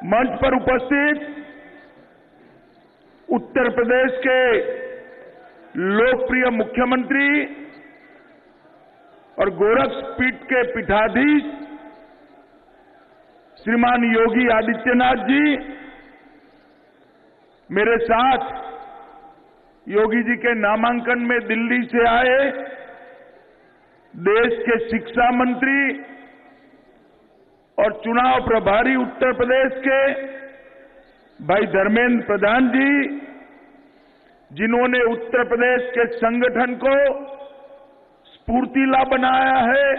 मंच पर उपस्थित उत्तर प्रदेश के लोकप्रिय मुख्यमंत्री और गोरखपीठ के पीठाधीश श्रीमान योगी आदित्यनाथ जी, मेरे साथ योगी जी के नामांकन में दिल्ली से आए देश के शिक्षा मंत्री और चुनाव प्रभारी उत्तर प्रदेश के भाई धर्मेंद्र प्रधान जी, जिन्होंने उत्तर प्रदेश के संगठन को स्फूर्तिला बनाया है,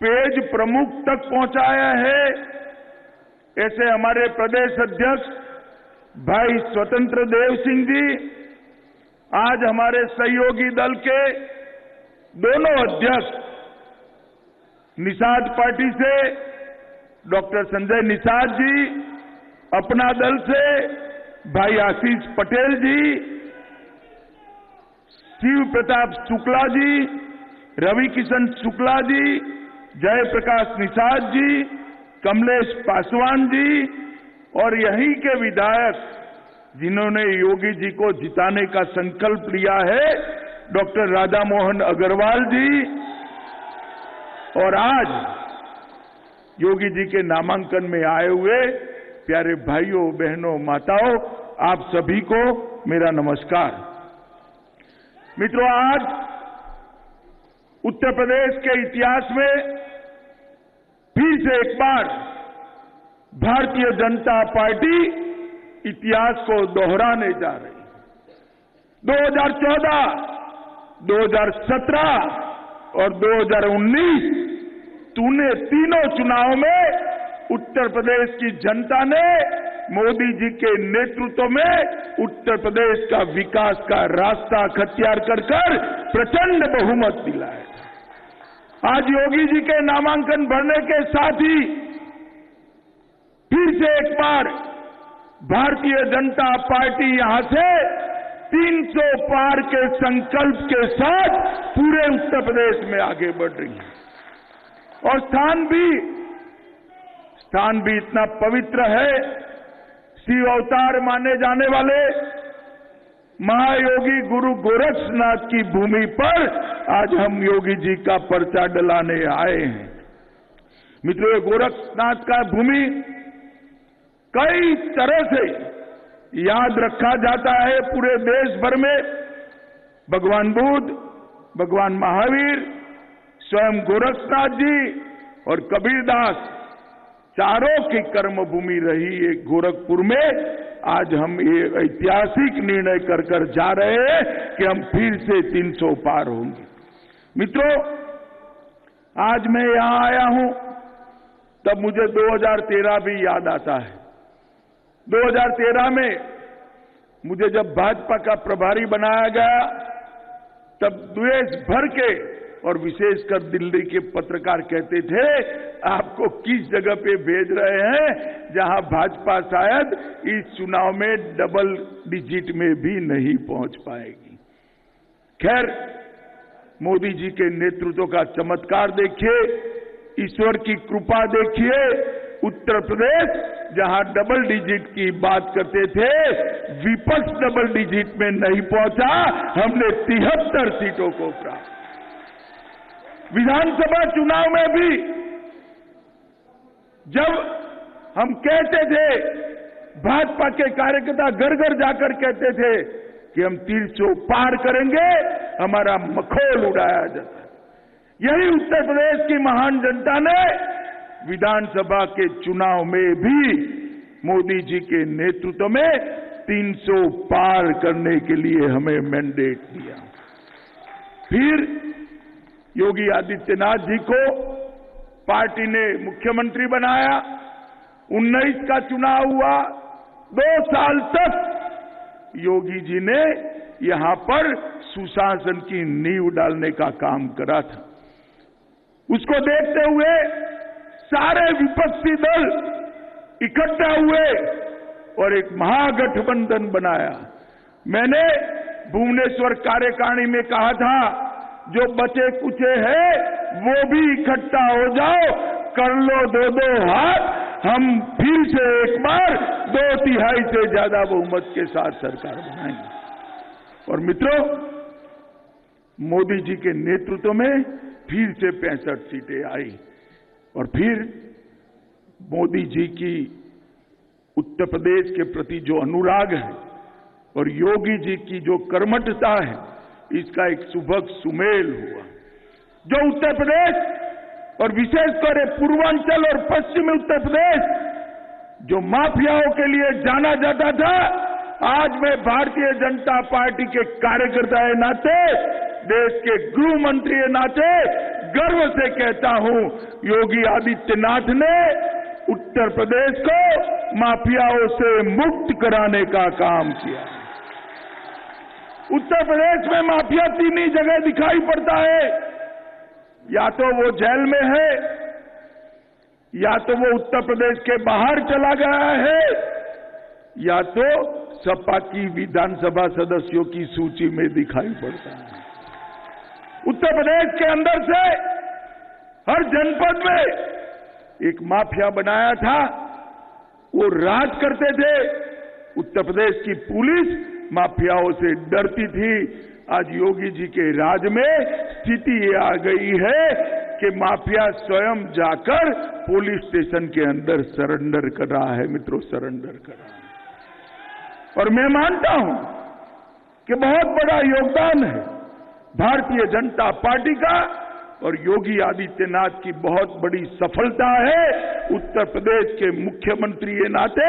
पेज प्रमुख तक पहुंचाया है, ऐसे हमारे प्रदेश अध्यक्ष भाई स्वतंत्र देव सिंह जी, आज हमारे सहयोगी दल के दोनों अध्यक्ष निषाद पार्टी से डॉक्टर संजय निषाद जी, अपना दल से भाई आशीष पटेल जी, शिव प्रताप शुक्ला जी, रवि किशन शुक्ला जी, जयप्रकाश निषाद जी, कमलेश पासवान जी और यहीं के विधायक जिन्होंने योगी जी को जिताने का संकल्प लिया है, डॉक्टर राधा मोहन अग्रवाल जी, और आज योगी जी के नामांकन में आए हुए प्यारे भाइयों बहनों माताओं, आप सभी को मेरा नमस्कार। मित्रों, आज उत्तर प्रदेश के इतिहास में फिर से एक बार भारतीय जनता पार्टी इतिहास को दोहराने जा रही है। 2014, 2017 और 2019 तीनों चुनाव में उत्तर प्रदेश की जनता ने मोदी जी के नेतृत्व में उत्तर प्रदेश का विकास का रास्ता अख्तियार कर प्रचंड बहुमत दिलाया। आज योगी जी के नामांकन भरने के साथ ही फिर से एक बार भारतीय जनता पार्टी यहां से 300 पार के संकल्प के साथ पूरे उत्तर प्रदेश में आगे बढ़ रही है और स्थान भी इतना पवित्र है। शिव अवतार माने जाने वाले महायोगी गुरु गोरक्षनाथ की भूमि पर आज हम योगी जी का पर्चा डलाने आए हैं। मित्रों, ये गोरक्षनाथ का भूमि कई तरह से याद रखा जाता है पूरे देश भर में। भगवान बुद्ध, भगवान महावीर, स्वयं गोरक्षनाथ जी और कबीरदास, चारों की कर्मभूमि रही है गोरखपुर में। आज हम ये ऐतिहासिक निर्णय कर जा रहे हैं कि हम फिर से 300 पार होंगे। मित्रों, आज मैं यहां आया हूं तब मुझे 2013 भी याद आता है। 2013 में मुझे जब भाजपा का प्रभारी बनाया गया तब देश भर के और विशेषकर दिल्ली के पत्रकार कहते थे, आपको किस जगह पे भेज रहे हैं जहां भाजपा शायद इस चुनाव में डबल डिजिट में भी नहीं पहुंच पाएगी। खैर, मोदी जी के नेतृत्व का चमत्कार देखिए, ईश्वर की कृपा देखिए। उत्तर प्रदेश जहां डबल डिजिट की बात करते थे, विपक्ष डबल डिजिट में नहीं पहुंचा, हमने 73 सीटों को प्राप्त। विधानसभा चुनाव में भी जब हम कहते थे, भाजपा के कार्यकर्ता घर घर जाकर कहते थे कि हम 300 पार करेंगे, हमारा मखौल उड़ाया जाता। यही उत्तर प्रदेश की महान जनता ने विधानसभा के चुनाव में भी मोदी जी के नेतृत्व में 300 पार करने के लिए हमें मैंडेट दिया। फिर योगी आदित्यनाथ जी को पार्टी ने मुख्यमंत्री बनाया। 19 का चुनाव हुआ, 2 साल तक योगी जी ने यहां पर सुशासन की नींव डालने का काम करा था। उसको देखते हुए सारे विपक्षी दल इकट्ठा हुए और एक महागठबंधन बनाया। मैंने भुवनेश्वर कार्यकारिणी में कहा था, जो बचे कुचे हैं वो भी इकट्ठा हो जाओ, कर लो 2-2 हाथ, हम फिर से एक बार 2/3 से ज्यादा बहुमत के साथ सरकार बनाएंगे। और मित्रों, मोदी जी के नेतृत्व में फिर से 65 सीटें आई और फिर मोदी जी की उत्तर प्रदेश के प्रति जो अनुराग है और योगी जी की जो कर्मठता है, इसका एक सुभग सुमेल हुआ। जो उत्तर प्रदेश और विशेषकर पूर्वांचल और पश्चिमी उत्तर प्रदेश जो माफियाओं के लिए जाना जाता था, आज मैं भारतीय जनता पार्टी के कार्यकर्ता के नाते, देश के गृह मंत्री के नाते गर्व से कहता हूं, योगी आदित्यनाथ ने उत्तर प्रदेश को माफियाओं से मुक्त कराने का काम किया। उत्तर प्रदेश में माफिया 3 ही जगह दिखाई पड़ता है, या तो वो जेल में है, या तो वो उत्तर प्रदेश के बाहर चला गया है, या तो सपा की विधानसभा सदस्यों की सूची में दिखाई पड़ता है। उत्तर प्रदेश के अंदर से हर जनपद में एक माफिया बनाया था, वो राज करते थे। उत्तर प्रदेश की पुलिस माफियाओं से डरती थी। आज योगी जी के राज में स्थिति ये आ गई है कि माफिया स्वयं जाकर पुलिस स्टेशन के अंदर सरेंडर कर रहा है। मित्रों, सरेंडर कर रहा है। और मैं मानता हूं कि बहुत बड़ा योगदान है भारतीय जनता पार्टी का और योगी आदित्यनाथ की बहुत बड़ी सफलता है उत्तर प्रदेश के मुख्यमंत्री के नाते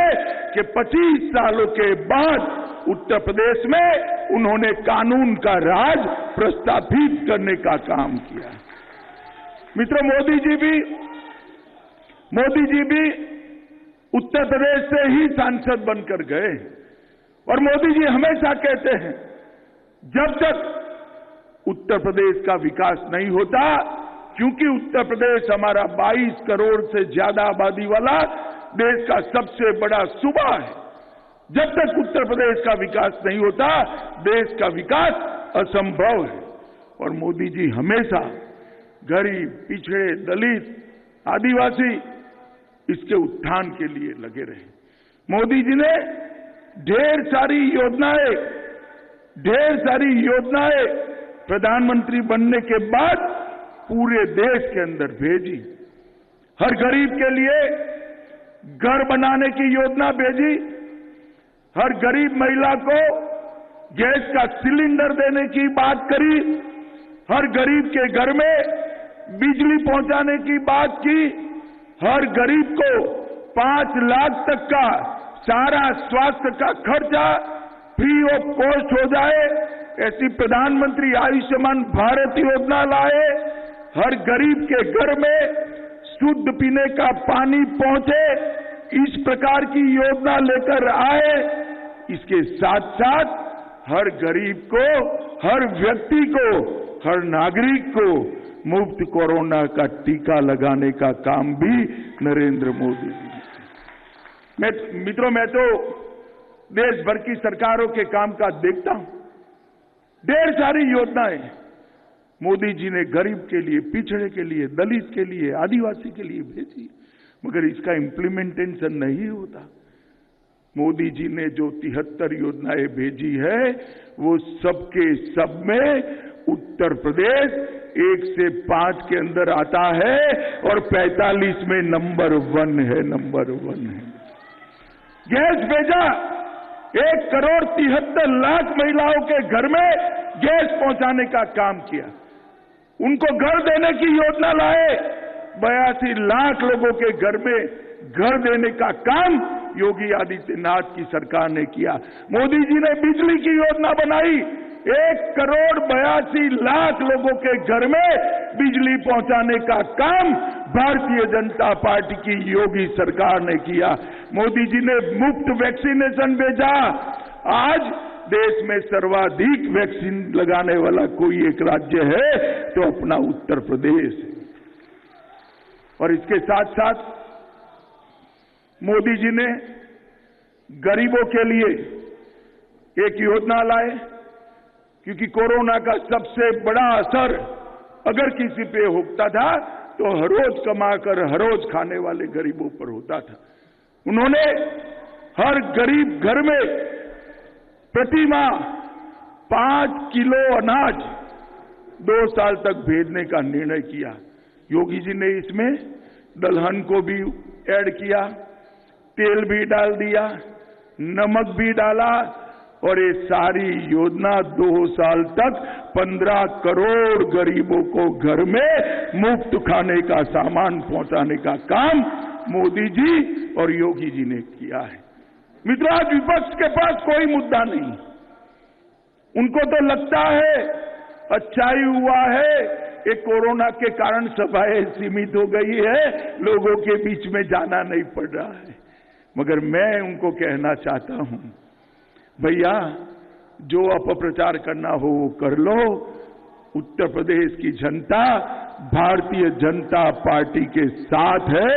कि 25 सालों के बाद उत्तर प्रदेश में उन्होंने कानून का राज प्रस्थापित करने का काम किया। मित्रों, मोदी जी भी उत्तर प्रदेश से ही सांसद बनकर गए और मोदी जी हमेशा कहते हैं, जब तक उत्तर प्रदेश का विकास नहीं होता, क्योंकि उत्तर प्रदेश हमारा 22 करोड़ से ज्यादा आबादी वाला देश का सबसे बड़ा सूबा है, जब तक उत्तर प्रदेश का विकास नहीं होता, देश का विकास असंभव है। और मोदी जी हमेशा गरीब, पिछड़े, दलित, आदिवासी इसके उत्थान के लिए लगे रहे। मोदी जी ने ढेर सारी योजनाएं प्रधानमंत्री बनने के बाद पूरे देश के अंदर भेजी। हर गरीब के लिए घर बनाने की योजना भेजी, हर गरीब महिला को गैस का सिलेंडर देने की बात करी, हर गरीब के घर में बिजली पहुंचाने की बात की, हर गरीब को 5 लाख तक का सारा स्वास्थ्य का खर्चा फ्री ऑफ कॉस्ट हो जाए, ऐसी प्रधानमंत्री आयुष्मान भारत योजना लाए, हर गरीब के घर में शुद्ध पीने का पानी पहुंचे, इस प्रकार की योजना लेकर आए। इसके साथ साथ हर गरीब को, हर व्यक्ति को, हर नागरिक को मुफ्त कोरोना का टीका लगाने का काम भी नरेंद्र मोदी जी ने। मित्रों, मैं तो देश भर की सरकारों के कामकाज देखता हूं, ढेर सारी योजनाएं मोदी जी ने गरीब के लिए, पिछड़े के लिए, दलित के लिए, आदिवासी के लिए भेजी, मगर इसका इम्प्लीमेंटेशन नहीं होता। मोदी जी ने जो 73 योजनाएं भेजी है, वो सबके सब में उत्तर प्रदेश 1 से 5 के अंदर आता है और 45 में नंबर 1 है। गैस भेजा, 1,73 लाख महिलाओं के घर में गैस पहुंचाने का काम किया। उनको घर देने की योजना लाए, 82 लाख लोगों के घर में घर देने का काम योगी आदित्यनाथ की सरकार ने किया। मोदी जी ने बिजली की योजना बनाई, 1,82 लाख लोगों के घर में बिजली पहुंचाने का काम भारतीय जनता पार्टी की योगी सरकार ने किया। मोदी जी ने मुफ्त वैक्सीनेशन भेजा। आज देश में सर्वाधिक वैक्सीन लगाने वाला कोई एक राज्य है तो अपना उत्तर प्रदेश है। और इसके साथ साथ मोदी जी ने गरीबों के लिए एक योजना लाए, क्योंकि कोरोना का सबसे बड़ा असर अगर किसी पे होता था तो हर रोज कमाकर हर रोज खाने वाले गरीबों पर होता था। उन्होंने हर गरीब घर में प्रति माह 5 किलो अनाज 2 साल तक भेजने का निर्णय किया। योगी जी ने इसमें दलहन को भी ऐड किया, तेल भी डाल दिया, नमक भी डाला और ये सारी योजना 2 साल तक 15 करोड़ गरीबों को घर में मुफ्त खाने का सामान पहुंचाने का काम मोदी जी और योगी जी ने किया है। मित्रों, आज विपक्ष के पास कोई मुद्दा नहीं। उनको तो लगता है अच्छा ही हुआ है, ये कोरोना के कारण सभाएं सीमित हो गई है, लोगों के बीच में जाना नहीं पड़ रहा है। मगर मैं उनको कहना चाहता हूं, भैया जो अपप्रचार करना हो वो कर लो। उत्तर प्रदेश की जनता भारतीय जनता पार्टी के साथ है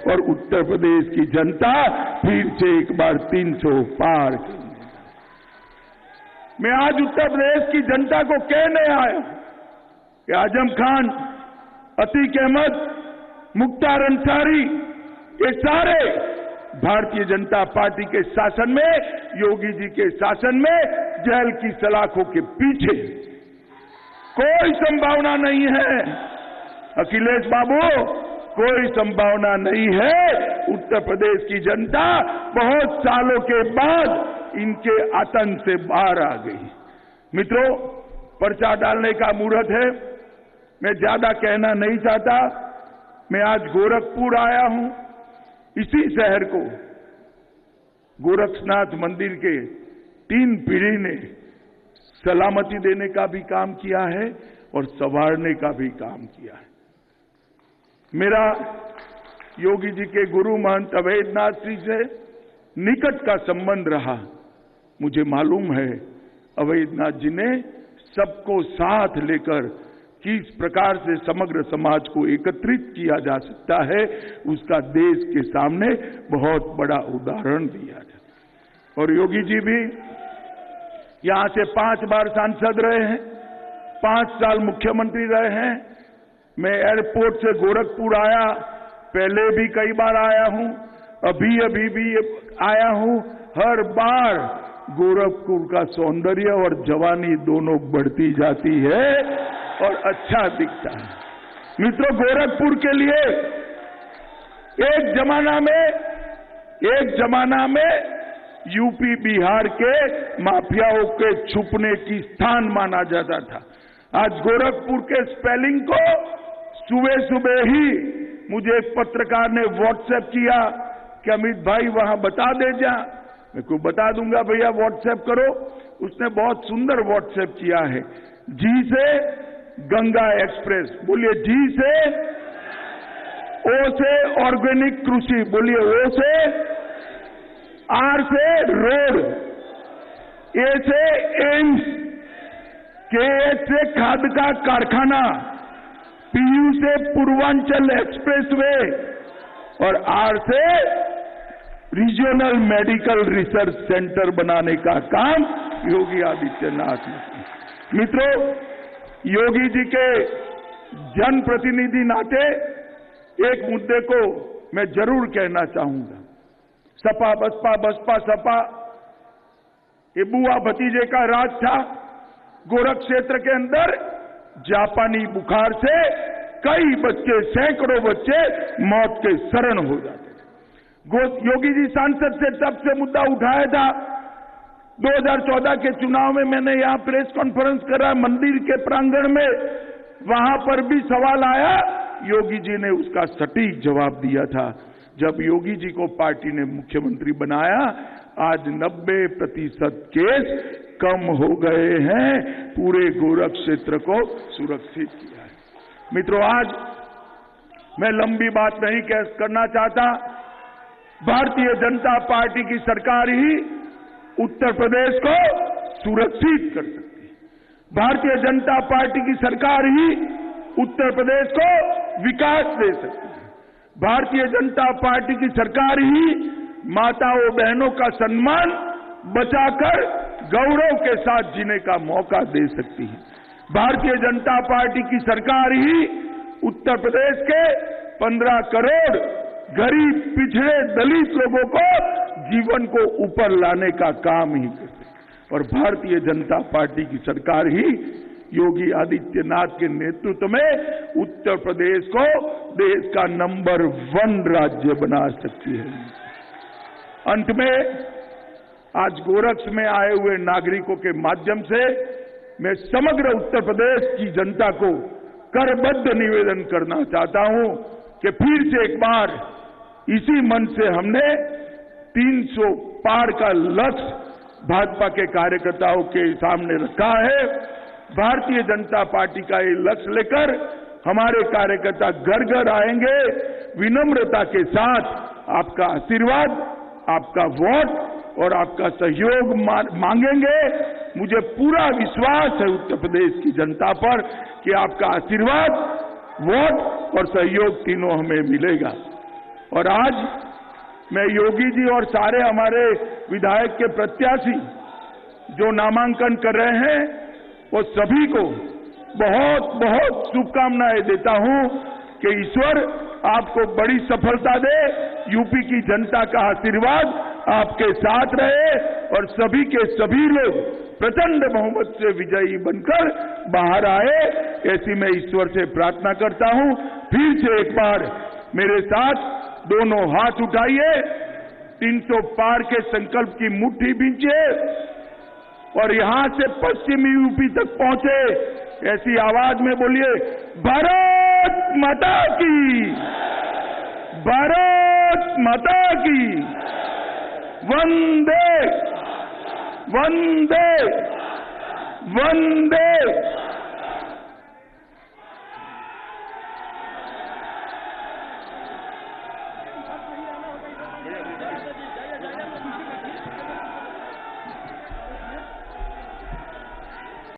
और उत्तर प्रदेश की जनता फिर से एक बार 300 पार। मैं आज उत्तर प्रदेश की जनता को कहने आया कि आजम खान, अतीक अहमद, मुख्तार अंसारी, ये सारे भारतीय जनता पार्टी के शासन में, योगी जी के शासन में जेल की सलाखों के पीछे कोई संभावना नहीं है। अखिलेश बाबू, कोई संभावना नहीं है। उत्तर प्रदेश की जनता बहुत सालों के बाद इनके आतंक से बाहर आ गई। मित्रों, पर्चा डालने का मुहूर्त है। मैं ज्यादा कहना नहीं चाहता। मैं आज गोरखपुर आया हूं। इसी शहर को गोरक्षनाथ मंदिर के 3 पीढ़ी ने सलामती देने का भी काम किया है और संवारने का भी काम किया है। मेरा योगी जी के गुरु महंत अवैधनाथ जी से निकट का संबंध रहा। मुझे मालूम है अवैधनाथ जी ने सबको साथ लेकर किस प्रकार से समग्र समाज को एकत्रित किया जा सकता है, उसका देश के सामने बहुत बड़ा उदाहरण दिया था। और योगी जी भी यहां से 5 बार सांसद रहे हैं, 5 साल मुख्यमंत्री रहे हैं। मैं एयरपोर्ट से गोरखपुर आया, पहले भी कई बार आया हूं, अभी भी आया हूं। हर बार गोरखपुर का सौंदर्य और जवानी दोनों बढ़ती जाती है और अच्छा दिखता है। मित्रों, गोरखपुर के लिए एक जमाना में यूपी बिहार के माफियाओं के छुपने की स्थान माना जाता था। आज गोरखपुर के स्पेलिंग को सुबह ही मुझे एक पत्रकार ने व्हाट्सएप किया कि अमित भाई वहां बता दे जा। मैं को बता दूंगा, भैया व्हाट्सएप करो। उसने बहुत सुंदर व्हाट्सएप किया है। जी से गंगा एक्सप्रेस, बोलिए जी से। ओ से ऑर्गेनिक कृषि, बोलिए ओ से। आर से रोड, ए से एम्स, के से खाद का कारखाना, पीयू से पूर्वांचल एक्सप्रेसवे और आर से रीजनल मेडिकल रिसर्च सेंटर बनाने का काम योगी आदित्यनाथ ने। मित्रों, योगी जी के जनप्रतिनिधि नाते एक मुद्दे को मैं जरूर कहना चाहूंगा। सपा बसपा, बसपा सपा, ये बुआ भतीजे का राज था। गोरख क्षेत्र के अंदर जापानी बुखार से कई बच्चे, सैकड़ों बच्चे मौत के शरण हो जाते थे। योगी जी सांसद से तब से मुद्दा उठाया था। 2014 के चुनाव में मैंने यहां प्रेस कॉन्फ्रेंस करा मंदिर के प्रांगण में, वहां पर भी सवाल आया, योगी जी ने उसका सटीक जवाब दिया था। जब योगी जी को पार्टी ने मुख्यमंत्री बनाया, आज 90% केस कम हो गए हैं। पूरे गोरख क्षेत्र को सुरक्षित किया है। मित्रों, आज मैं लंबी बात नहीं करना चाहता। भारतीय जनता पार्टी की सरकार ही उत्तर प्रदेश को सुरक्षित कर सकती है। भारतीय जनता पार्टी की सरकार ही उत्तर प्रदेश को विकास दे सकती है। भारतीय जनता पार्टी की सरकार ही माताओं बहनों का सम्मान बचाकर गौरव के साथ जीने का मौका दे सकती है। भारतीय जनता पार्टी की सरकार ही उत्तर प्रदेश के 15 करोड़ गरीब, पिछड़े, दलित लोगों को जीवन को ऊपर लाने का काम ही करते। और भारतीय जनता पार्टी की सरकार ही योगी आदित्यनाथ के नेतृत्व में उत्तर प्रदेश को देश का नंबर 1 राज्य बना सकती है। अंत में आज गोरक्ष में आए हुए नागरिकों के माध्यम से मैं समग्र उत्तर प्रदेश की जनता को करबद्ध निवेदन करना चाहता हूं कि फिर से एक बार इसी मन से हमने 300 पार का लक्ष्य भाजपा के कार्यकर्ताओं के सामने रखा है। भारतीय जनता पार्टी का ये लक्ष्य लेकर हमारे कार्यकर्ता घर घर आएंगे। विनम्रता के साथ आपका आशीर्वाद, आपका वोट और आपका सहयोग मांगेंगे। मुझे पूरा विश्वास है उत्तर प्रदेश की जनता पर कि आपका आशीर्वाद, वोट और सहयोग तीनों हमें मिलेगा। और आज मैं योगी जी और सारे हमारे विधायक के प्रत्याशी जो नामांकन कर रहे हैं वो सभी को बहुत बहुत शुभकामनाएं देता हूं कि ईश्वर आपको बड़ी सफलता दे, यूपी की जनता का आशीर्वाद आपके साथ रहे और सभी के सभी लोग प्रचंड बहुमत से विजयी बनकर बाहर आए, ऐसी मैं ईश्वर से प्रार्थना करता हूं। फिर से एक बार मेरे साथ दोनों हाथ उठाइए, 300 पार के संकल्प की मुट्ठी बींचिए और यहां से पश्चिमी यूपी तक पहुंचे ऐसी आवाज में बोलिए, भारत माता की, भारत माता की, वंदे वंदे वंदे।